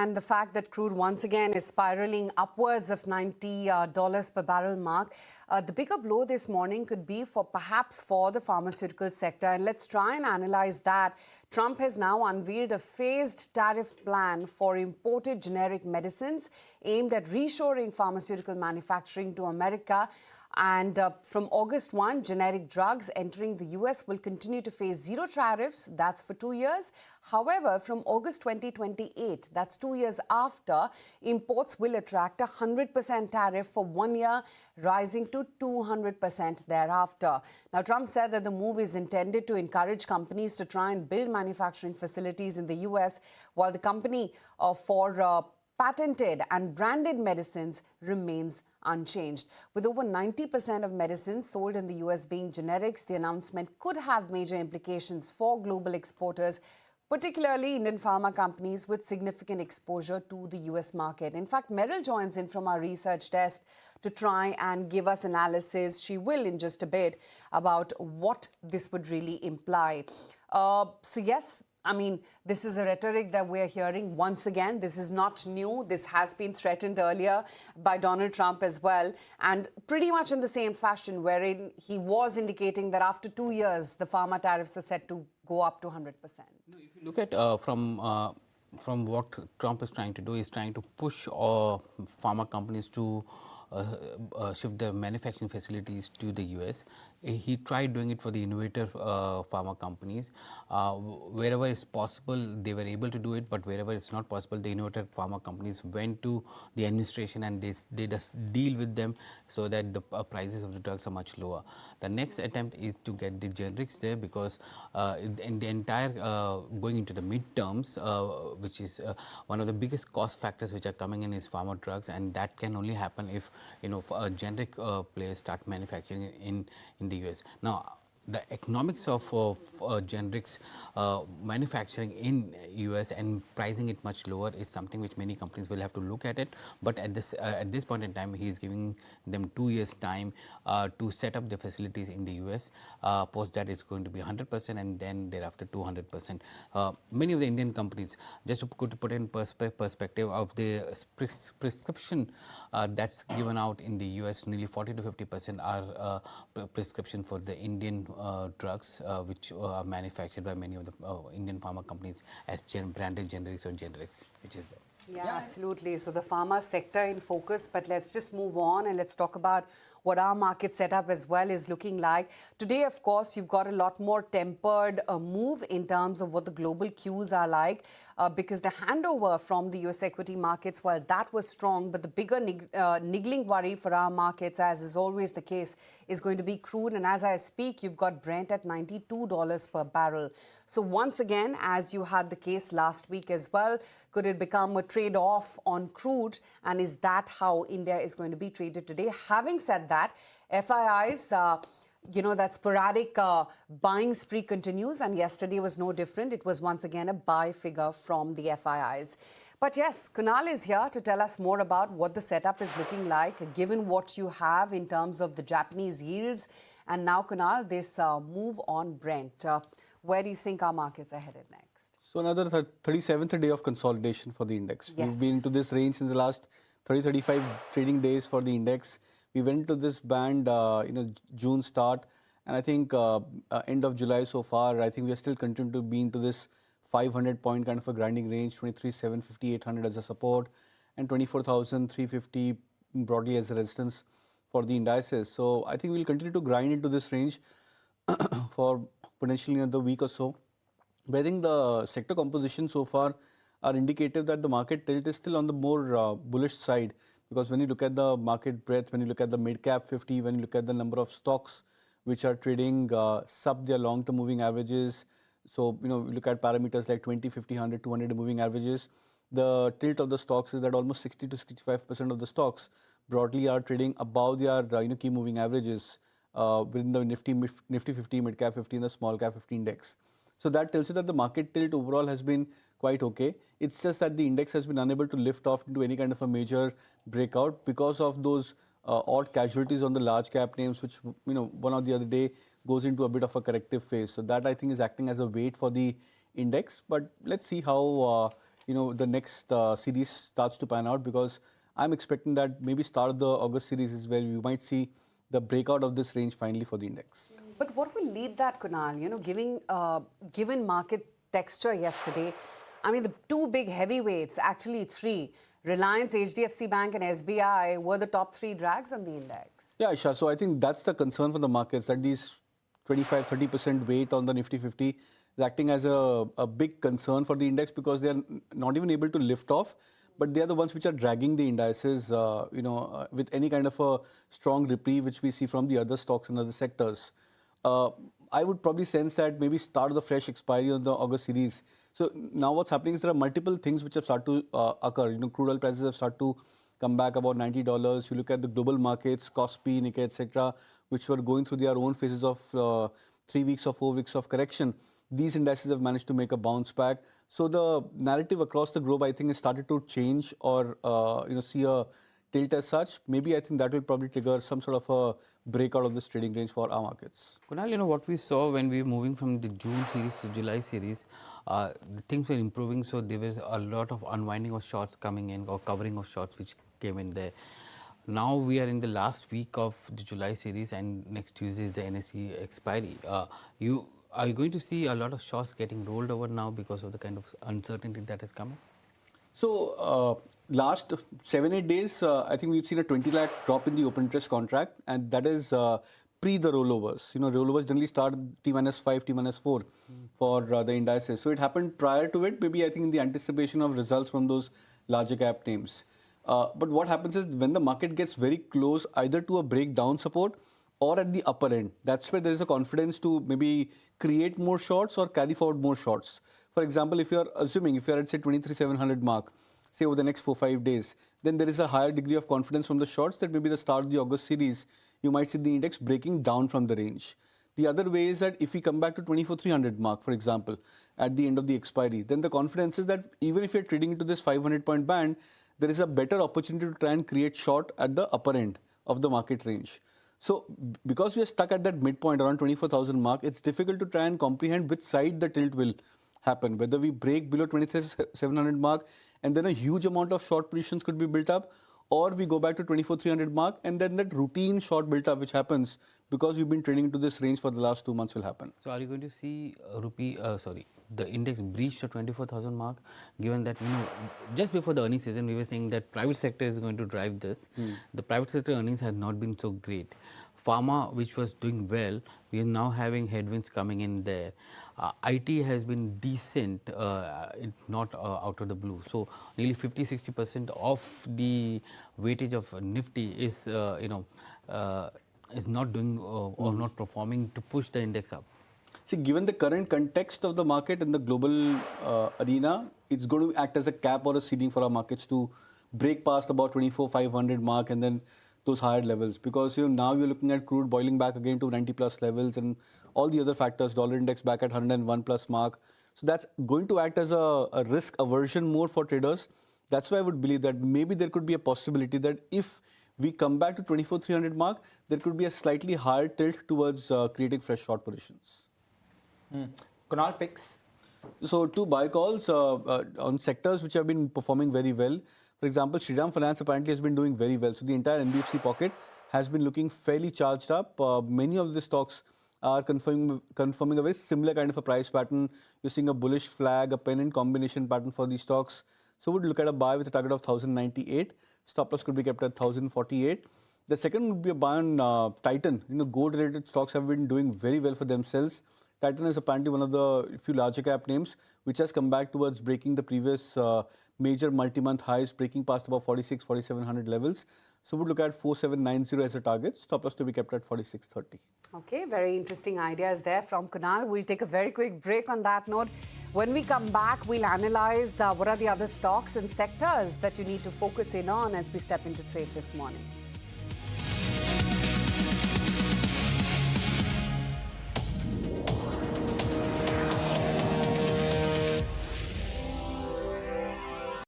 and the fact that crude once again is spiraling upwards of $90 per barrel mark. The bigger blow this morning could be perhaps for the pharmaceutical sector. And let's try and analyze that. Trump has now unveiled a phased tariff plan for imported generic medicines aimed at reshoring pharmaceutical manufacturing to America. And from August 1, generic drugs entering the US will continue to face zero tariffs. That's for 2 years. However, from August 2028, that's 2 years after, imports will attract a 100% tariff for 1 year, rising to 200% thereafter. Now, Trump said that the move is intended to encourage companies to try and build manufacturing facilities in the US, while the company for patented and branded medicines remains unchanged. With over 90% of medicines sold in the US being generics, the announcement could have major implications for global exporters, particularly Indian pharma companies with significant exposure to the US market. In fact, Meryl joins in from our research desk to try and give us analysis. She will in just a bit about what this would really imply. So yes, I mean, this is a rhetoric that we're hearing once again. This is not new. This has been threatened earlier by Donald Trump as well. And pretty much in the same fashion, wherein he was indicating that after 2 years, the pharma tariffs are set to go up to 100%. If you look at from what Trump is trying to do, he's trying to push pharma companies to shift their manufacturing facilities to the US. He tried doing it for the innovative pharma companies. Wherever it's possible, they were able to do it, but wherever it's not possible, the innovative pharma companies went to the administration and they just deal with them so that the prices of the drugs are much lower. The next attempt is to get the generics there, because in the entire going into the midterms, which is one of the biggest cost factors which are coming in is pharma drugs, and that can only happen if generic players start manufacturing in the US. Now, the economics of generics manufacturing in US and pricing it much lower is something which many companies will have to look at it. But at this point in time, he is giving them 2 years time to set up the facilities in the US. Post that, it's going to be 100%, and then thereafter 200%. Many of the Indian companies, just to put in perspective of the prescription that's given out in the US, nearly 40 to 50% are prescription for the Indian drugs, which are manufactured by many of the Indian pharma companies as branded generics or generics, which is there. Yeah, absolutely. So the pharma sector in focus, but let's just move on and let's talk about what our market setup as well is looking like. Today, of course, you've got a lot more tempered move in terms of what the global cues are like, because the handover from the US equity markets, while that was strong, but the bigger niggling worry for our markets, as is always the case, is going to be crude. And as I speak, you've got Brent at $92 per barrel. So once again, as you had the case last week as well, could it become a trade-off on crude? And is that how India is going to be traded today? Having said that, FIIs, that sporadic buying spree continues, and yesterday was no different. It was once again a buy figure from the FIIs. But yes, Kunal is here to tell us more about what the setup is looking like, given what you have in terms of the Japanese yields. And now, Kunal, this move on Brent. Where do you think our markets are headed next? So another 37th day of consolidation for the index. Yes. We've been into this range since the last 35 trading days for the index. We went to this band, June start, and I think end of July so far. I think we are still continuing to be into this 500-point kind of a grinding range, 23,750, 800 as a support, and 24,350 broadly as a resistance for the indices. So I think we'll continue to grind into this range for potentially another week or so. But I think the sector composition so far are indicative that the market tilt is still on the more bullish side, because when you look at the market breadth, when you look at the mid-cap 50, when you look at the number of stocks which are trading sub their long-term moving averages, so we look at parameters like 20, 50, 100, 200 moving averages, the tilt of the stocks is that almost 60 to 65% of the stocks broadly are trading above their key moving averages within the Nifty 50, mid-cap 50 and the small-cap 50 index. So that tells you that the market tilt overall has been quite okay. It's just that the index has been unable to lift off into any kind of a major breakout because of those odd casualties on the large cap names, which one or the other day goes into a bit of a corrective phase. So that I think is acting as a weight for the index. But let's see how the next series starts to pan out, because I'm expecting that maybe start of the August series is where we might see the breakout of this range finally for the index. But what will lead that, Kunal? Given market texture yesterday, I mean, the two big heavyweights, actually three, Reliance, HDFC Bank and SBI were the top three drags on the index. Yeah, Isha. So I think that's the concern for the markets, that these 25-30% weight on the Nifty 50 is acting as a big concern for the index, because they are not even able to lift off, but they are the ones which are dragging the indices, with any kind of a strong reprieve which we see from the other stocks and other sectors. I would probably sense that maybe start the fresh expiry on the August series. So now what's happening is there are multiple things which have started to occur. Crude oil prices have started to come back about $90. You look at the global markets, Kospi, Nikkei, etc., which were going through their own phases of 3 weeks or 4 weeks of correction. These indices have managed to make a bounce back. So the narrative across the globe, I think, has started to change, or see a tilt as such. Maybe I think that will probably trigger some sort of a breakout of this trading range for our markets. Kunal, what we saw when we were moving from the June series to July series, things were improving, so there was a lot of unwinding of shorts coming in, or covering of shorts which came in there. Now we are in the last week of the July series, and next Tuesday is the NSE expiry. Are you going to see a lot of shorts getting rolled over now because of the kind of uncertainty that is coming? So last 7-8 days, I think we've seen a 20 lakh drop in the open interest contract, and that is pre the rollovers. Rollovers generally start T-5, T-4 for the indices. So it happened prior to it, maybe I think in the anticipation of results from those larger cap names. But what happens is when the market gets very close either to a breakdown support or at the upper end, that's where there is a confidence to maybe create more shorts or carry forward more shorts. For example, if you're assuming, if you're at say 23,700 mark, say over the next 4-5 days, then there is a higher degree of confidence from the shorts that maybe the start of the August series, you might see the index breaking down from the range. The other way is that if we come back to 24,300 mark, for example, at the end of the expiry, then the confidence is that even if you're trading into this 500-point band, there is a better opportunity to try and create short at the upper end of the market range. So because we are stuck at that midpoint around 24,000 mark, it's difficult to try and comprehend which side the tilt will happen, whether we break below 23,700 mark and then a huge amount of short positions could be built up, or we go back to 24,300 mark and then that routine short built up which happens because we've been trading into this range for the last 2 months will happen. So are you going to see the index breach the 24,000 mark, given that just before the earnings season we were saying that private sector is going to drive this. The private sector earnings have not been so great. Pharma, which was doing well, we are now having headwinds coming in there. IT has been decent, not out of the blue. So nearly 50-60% of the weightage of Nifty is is not doing or not performing to push the index up. See, given the current context of the market in the global arena, it's going to act as a cap or a ceiling for our markets to break past about 24,500 mark and then those higher levels, because now you're looking at crude boiling back again to 90 plus levels and all the other factors, dollar index back at 101 plus mark. So that's going to act as a risk aversion more for traders. That's why I would believe that maybe there could be a possibility that if we come back to 24,300 mark, there could be a slightly higher tilt towards creating fresh short positions. Kunal, picks? So two buy calls on sectors which have been performing very well. For example, Shriram Finance apparently has been doing very well. So the entire NBFC pocket has been looking fairly charged up. Many of the stocks are confirming a very similar kind of a price pattern. You're seeing a bullish flag, a pennant combination pattern for these stocks. So we'd look at a buy with a target of 1,098. Stop loss could be kept at 1,048. The second would be a buy on Titan. Gold-related stocks have been doing very well for themselves. Titan is apparently one of the few larger cap names which has come back towards breaking the previous major multi-month highs, breaking past about 4,700 levels. So we'd look at 4,790 as a target. Stop loss to be kept at 4,630. Okay, very interesting ideas there from Kunal. We'll take a very quick break on that note. When we come back, we'll analyze what are the other stocks and sectors that you need to focus in on as we step into trade this morning.